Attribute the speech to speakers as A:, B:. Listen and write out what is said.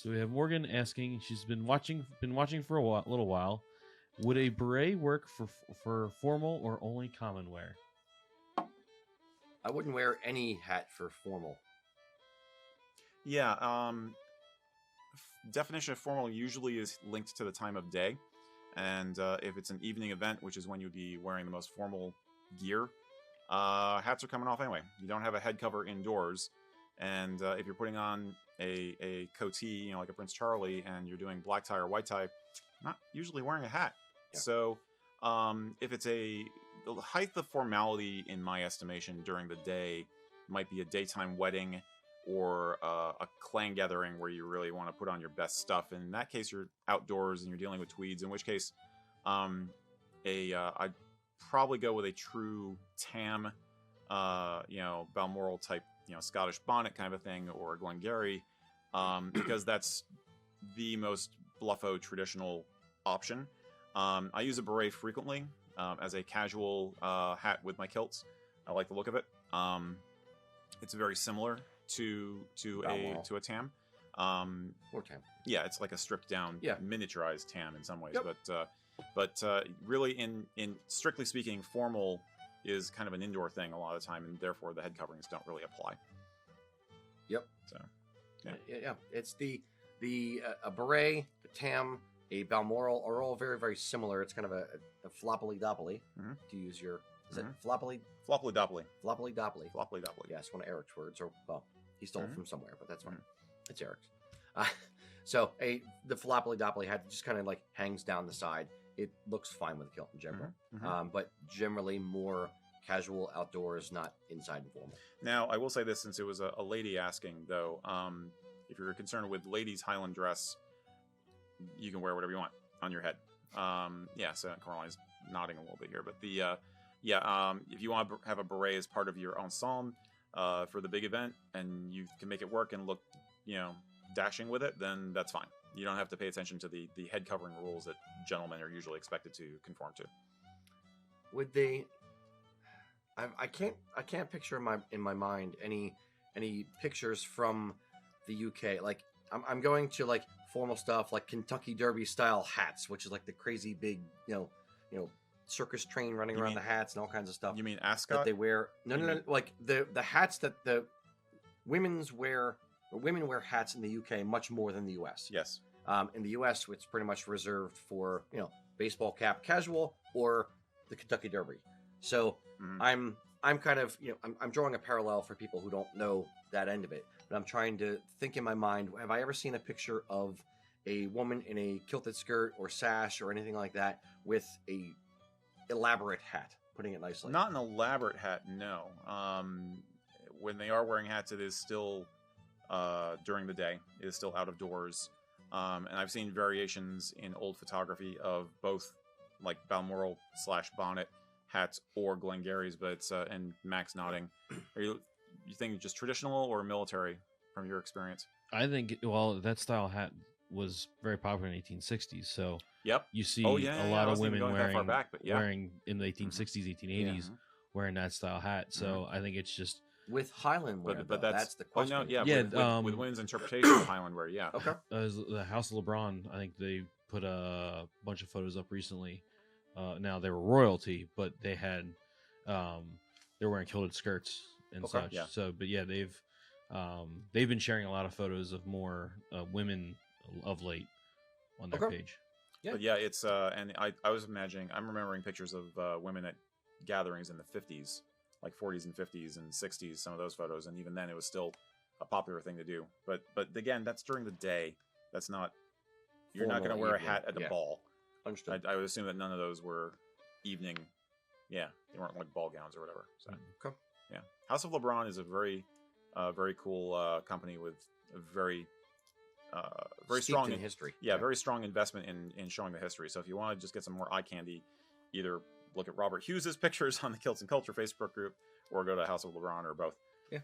A: So we have Morgan asking. She's been watching for a little while. Would a beret work for formal or only common wear?
B: I wouldn't wear any hat for formal.
C: Yeah. Definition of formal usually is linked to the time of day, and if it's an evening event, which is when you'd be wearing the most formal gear, hats are coming off anyway. You don't have a head cover indoors, and if you're putting on a coatee, like a Prince Charlie, and you're doing black tie or white tie, not usually wearing a hat. Yeah. So if it's the height of formality, in my estimation, during the day might be a daytime wedding or a clan gathering where you really want to put on your best stuff. And in that case, you're outdoors and you're dealing with tweeds, in which case I'd probably go with a true tam, Balmoral type, Scottish bonnet kind of a thing, or a Glengarry, because that's the most bluffo traditional option. I use a beret frequently as a casual hat with my kilts. I like the look of it. It's very similar to a tam.
B: Or tam.
C: Yeah, it's like a stripped down, miniaturized tam in some ways.
B: Yep.
C: But really, in strictly speaking, formal is kind of an indoor thing a lot of the time, and therefore the head coverings don't really apply.
B: Yep.
C: So,
B: yeah. It's a beret, the tam, a Balmoral are all very, very similar. It's kind of a floppily doppily, to use your. Is it floppily?
C: Floppily doppily.
B: Floppily doppily.
C: Floppily doppily.
B: Yes, one of Eric's words. Or, well, he stole it from somewhere, but that's fine. It's Eric's. So the floppily doppily hat just kind of like hangs down the side. It looks fine with a kilt in general, but generally more casual outdoors, not inside and formal.
C: Now, I will say this, since it was a lady asking, though, if you're concerned with ladies' Highland dress, you can wear whatever you want on your head. So Coraline's nodding a little bit here, but if you want to have a beret as part of your ensemble for the big event, and you can make it work and look, dashing with it, then that's fine. You don't have to pay attention to the head covering rules that gentlemen are usually expected to conform to.
B: Would they? I can't picture in my mind any pictures from the UK. Like I'm going to like formal stuff like Kentucky Derby style hats, which is like the crazy big circus train running around the hats and all kinds of stuff.
C: You mean ascot?
B: That they wear? No. Like the hats that the women wear hats in the UK much more than the US.
C: Yes.
B: In the US, it's pretty much reserved for baseball cap casual or the Kentucky Derby. So I'm kind of I'm drawing a parallel for people who don't know that end of it. But I'm trying to think in my mind: have I ever seen a picture of a woman in a kilted skirt or sash or anything like that with a elaborate hat? Putting it nicely.
C: Not an elaborate hat, no. When they are wearing hats, it is still during the day. It is still out of doors. And I've seen variations in old photography of both like Balmoral / bonnet hats or Glengarry's, but it's and Max nodding. You think just traditional or military from your experience?
A: I think that style hat was very popular in the 1860s. So you see a lot of women wearing in the 1860s, 1880s wearing that style hat. So I think it's just
B: with Highland wear. But that's the question.
C: With women's interpretation of Highland wear,
B: Okay.
A: The House of LeBron, I think they put a bunch of photos up recently. Now they were royalty, but they had they're wearing kilted skirts and such. Yeah. So, but they've been sharing a lot of photos of more women of late on their page.
C: Yeah. But it's and I was imagining, I'm remembering pictures of women at gatherings in the 50s, like 40s and 50s and 60s, some of those photos, and even then it was still a popular thing to do. But again, that's during the day. That's not. You're not going to wear a hat at a ball.
B: Understood.
C: I would assume that none of those were evening. Yeah, they weren't like ball gowns or whatever. So,
B: okay.
C: Yeah, House of LeBron is a very cool company with a very strong
B: in history.
C: Yeah, very strong investment in showing the history. So if you want to just get some more eye candy, either look at Robert Hughes's pictures on the Kilts and Culture Facebook group, or go to House of LeBron, or both.
B: Yeah.